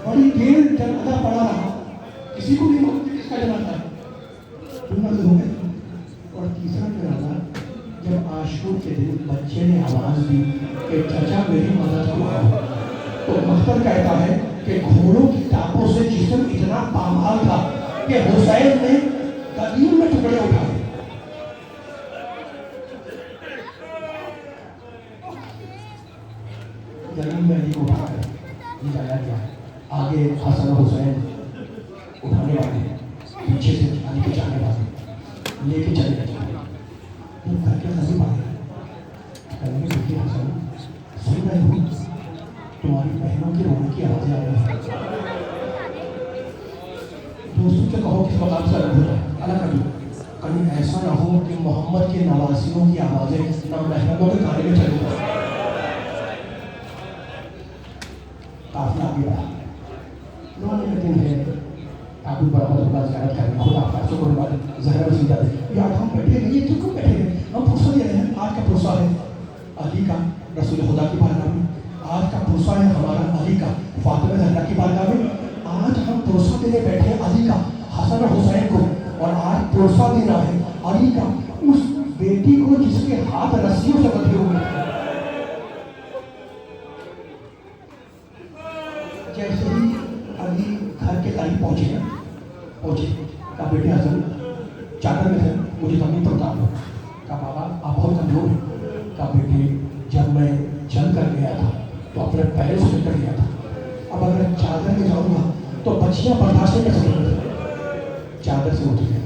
بڑی دیر جنازہ پڑا رہا، کسی کو نہیں معلوم کس کا جنازہ ہے، نظر ہو گئے. اور تیسرا جنازہ جب عاشور کے دن بچے نے آواز دی کہ چچا میری مدد کو آؤ، تو مختر کہتا ہے کہ گھوڑوں کی ٹانپوں سے جسم اتنا پامال تھا کہ حسین نے قدیم میں ٹکڑے اٹھائے. زمین میں علی کو اٹھا کر یہ جایا گیا. آگے حسن و حسین اٹھانے والے، پیچھے سے علی کے جانے والے لے کے چلے گئے. گھر کے قریب آ گئے، کہنے لگے بیٹے حسن سن رہے ہو تمہاری بہنوں کی رونے کی آوازیں آ رہی ہیں. دوستوں سے کہو کس مقام سے الگ ہو جائے، الگ کر دو، کہیں ایسا نہ ہو کہ محمد کے نواسیوں کی آوازیں نامحرموں کے کانے میں چلی جائیں. قافلہ آگے بڑھا. رونے کا دن ہے، ابو برہمت اللہ زیارت کرنا، خدا فیصلوں کو روالے زہرہ وسیدہ دے. یا ہم بیٹھے گئے، یہ کیوں بیٹھے گئے؟ ہم پرسہ دے رہے ہیں. آج کا پرسہ ہے علی کا رسول خدا کی بارگاہ میں، آج کا پرسہ ہے ہمارا علی کا فاطمہ زہرا کی بارگاہ میں. آج ہم پرسہ دینے بیٹھے علی کا حسن و حسین کو، اور آج پرسہ دینا ہے علی کا اس بیٹی کو جس کے ہاتھ رسیوں سے بندھے ہوئے تھے. جیسے ہی علی گھر کے قریب پہنچے کہا بیٹے حسن چادر میں تھے مجھے زمین پر اتار دو. کہا بابا آپ بہت کمزور ہیں. کہا بیٹے جب میں جنگ کر گیا تھا تو اپنے پہلے سے نکل گیا تھا، اب اگر چادر میں جاؤں گا تو بچیاں برداشت نہیں کر سکیں گے. چادر سے اٹھ گئے،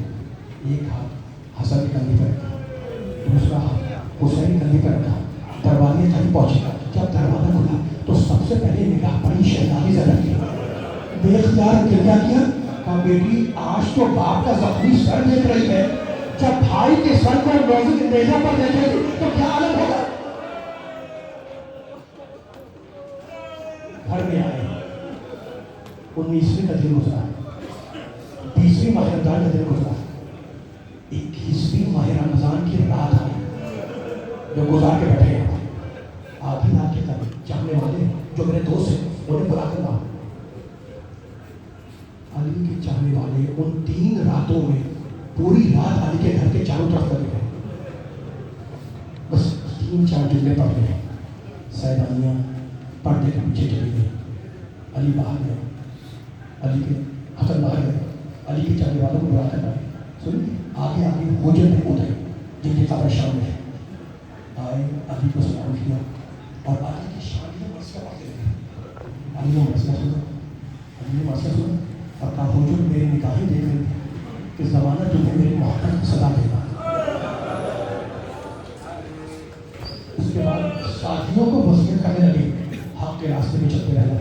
ایک ہاتھ حسن کے کندھے پر رکھا، دوسرا ہاتھ حسین کے کندھے پر رکھا. دروازے تک پہنچے. جب دروازہ کھلا تو سب سے پہلے نگاہ پڑی شہزادی زینب کی. بے اختیار گریہ کیا. کہا بیٹی آج تو باپ کا زخمی سر دیکھ رہی ہے، جب بھائی کے سر کو نیزہ پر دیکھے گی تو کیا عالم ہوگا. گھر میں آئے، 19ویں کا دن گزرا، 20ویں ماہ رمضان کا دن گزرا، 21ویں ماہ رمضان کی رات آئی جو گزار کے بیٹھے ہیں. آدھی رات کے تک جانے والے جو میرے دوست ہیں انہیں بلا کر لاؤ. علی کے چاہنے والے ان 3 راتوں میں پوری رات علی کے گھر کے چاروں طرف لگے گئے. بس 3-4 جملے پڑھ گئے، سیدانیاں پردے کے پیچھے چلی گئی. علی باہر گئے، علی کے حسن باہر گئے، علی کے چاہنے والوں کو بلا کر لائے. سنیے آگے آگے حجر میں اترے جن کی قبر شام میں آئے، علی کو سلام کیا اور علی کی شان میں مرثیہ پڑھتے رہے. علی نے مرثیہ سنا، علی نے مرثیہ سنا اور کہا حجر میری نگاہیں دیکھ رہی تھی کہ زمانہ تمہیں میری محبت کی صدا دے گا. اس کے بعد ساتھیوں کو وصیت کرنے لگے حق کے راستے میں چلتے رہنا،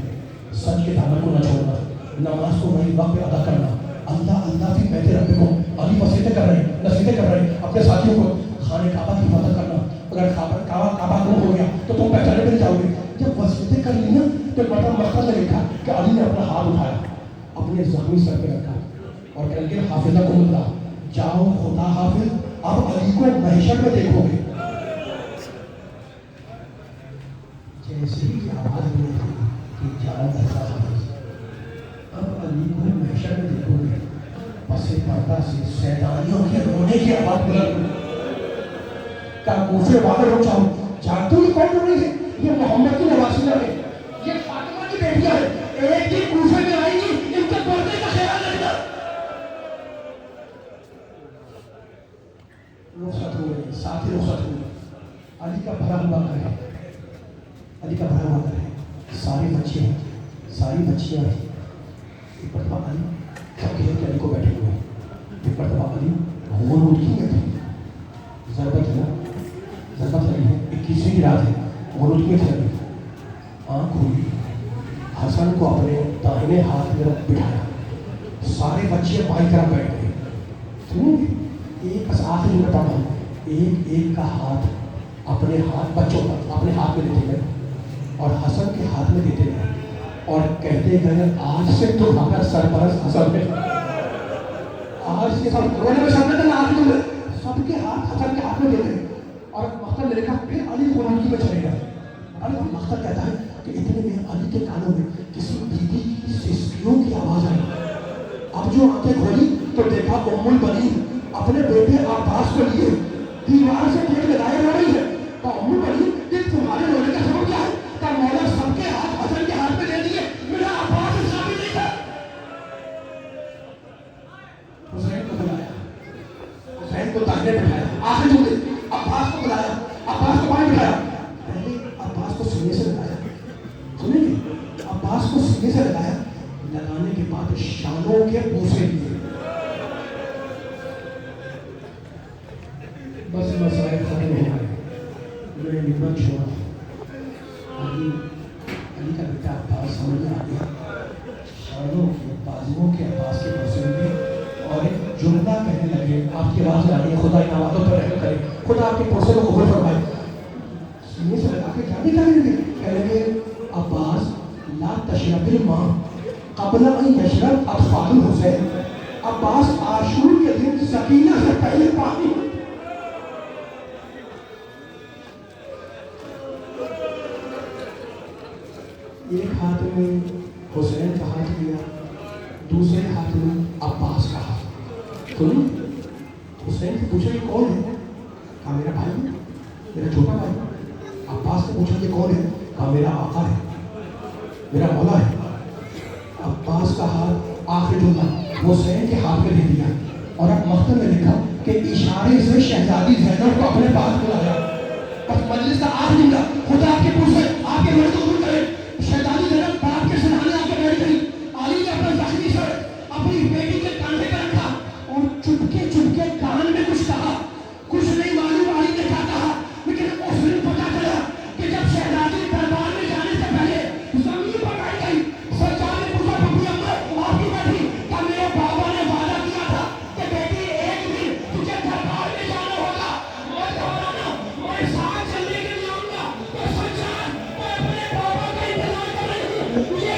سچ کے دامن کو نہ چھوڑنا، نماز کو وہی وقت پہ ادا کرنا، اللہ اللہ بھی کہتے رب کو. علی وصیتیں کر رہے ہیں، نصیحتیں کر رہے ہیں اپنے ساتھیوں کو. خانہ کعبہ کی حفاظت کرنا، اگر کعبہ گم ہو گیا تو تم پہچانے نہیں جاؤ گے. جب وصیتیں کر لی نا تو بڑا مقصد نے لکھا کہ علی نے اپنا ہاتھ اٹھایا، اپنے زخمی سر پہ رکھا اور کہنے لگے حافظہ کو ملا جاؤ خدا حافظ، اب علی کو محشر میں دیکھو گے. جیسے ہی آواز ملی کہ جاؤ خدا حافظ، اب علی کو محشر میں دیکھو گے. پس پردہ سے سیدانیوں کے رونے کی آواز بلند ہوئی. کیا کوفے والے رک جاؤ، جانتے ہو یہ کون رو رہی ہے؟ یہ محمد کی نواسیاں ہیں، یہ فاطمہ کی بیٹیاں ہیں. ایک دن کوفے میں آئیں گی، ان کے پردے کا خیال رکھنا. رخصت ہوئے، ساتھی رخصت ہوئے. علی کا بھرا ہوا گھر ہے، علی کا بھرا ہوا گھر ہے، ساری بچیاں ایک مرتبہ علی سب کے علی کو بیٹھے ہوئے. ایک مرتبہ علی غنود کی میں تھے، ضربت ہے نا، ضربت لگی ہے، 21ویں کی رات ہے، غنود کی میں تھے. آنکھ ہوئی، حسن کو اپنے داہنے ہاتھ میں بٹھایا، سارے بچے بائیں طرف بیٹھ گئے. سنیں گے ایک بس آخری میں پڑھا ہوں، ایک ایک کا ہاتھ اپنے ہاتھ بچوں کا اپنے ہاتھ میں دیتے گئے اور حسن کے ہاتھ میں دیتے گئے. اور کہتے گئے آج سے تمہارا سرپرست حسن ہے. آج سے سب رونے میں سامنے تھا آپ تم سب کے ہاتھ حسن کے ہاتھ میں دے دیں. اور مختر نے لکھا پھر علی قرآن کی میں چلے گا. علی مختر کہتا ہے کہ اتنے میں علی کے کانوں میں کسی بیوی کی سسکیوں کی آواز آئی. اب جو آنکھیں کھولی تو دیکھا ام البنین اپنے بیٹے عباس کو لیے دیوار سے پیٹ لگائے رو رہی ہے. تو ام البنین کہ تمہارے رونے کا سبب کیا ہے؟ تو مولا سب کے ہاتھ حسن کے ہاتھ میں دے دیے. میرا عباس اسلامی نہیں تھا. حسین کو بلایا, حسین کو تانے بٹھایا, آخر جو دے عباس کو بلایا, عباس کو پانی بٹھایا. پہلے عباس کو سینے سے لگایا, سنیں گے, عباس کو سینے سے لگایا, لگانے کے بعد شانوں کے بوسے دیے. بس مسائل ختم ہو گئے. میں نے نمبر چھوڑا. علی کا بیٹا عباس سمجھ میں آ گیا. شانوں کے بازوؤں کے عباس کے بوسے دیے اور ایک جملہ کہنے لگے. آپ کی آواز آ رہی ہے, خدا ان آوازوں پر رحم کرے, خدا آپ کے پرسے کو قبول فرمائے. سینے سے لگا کے کیا نہیں کرنے لگے, کہنے لگے عباس لا تشرب الماء قبل ان یشرب اطفال الحسین. عباس عاشور کے دن سکینہ سے پہلے پانی. ایک ہاتھ میں حسین کا ہاتھ لیا, دوسرے ہاتھ میں عباس کا ہاتھ. سنیں, حسین سے پوچھا یہ کون ہے؟ کہا میرا بھائی ہے, میرا چھوٹا بھائی. عباس سے پوچھا یہ کون ہے؟ کہا میرا آقا ہے, میرا مولا ہے. عباس کا ہاتھ آخر جملہ حسین کے ہاتھ میں دے دیا. اور اب مختر نے لکھا کہ اشارے سے شہزادی زینب کو اپنے پاس بلایا. بس مجلس کا آخر جملہ, خدا آپ کے پوچھے آپ کے مرد قبول کرے. شہزادی زینب باپ کے سرحانے آ کے بیٹھ گئی. علی نے اپنا زخمی سر اپنی بیٹی کے کاندھے پر رکھا اور چپکے کان میں کچھ کہا. کچھ نہیں معلوم علی نے کیا کہا, لیکن اس دن پتا چلا کہ جب شہزادی دربار میں جانے سے پہلے زمین پکائی گئی. سرکار نے پوچھا بھابھی اما آپ کی بیٹی, کیا میرے بابا نے وعدہ کیا تھا کہ بیٹی ایک دن تجھے دربار میں جانا ہوگا, مت گھبرانا, میں ساتھ چلنے کے لیے آؤں گا. تو سرکار میں اپنے بابا کا انتظار کر رہی ہوں. یہ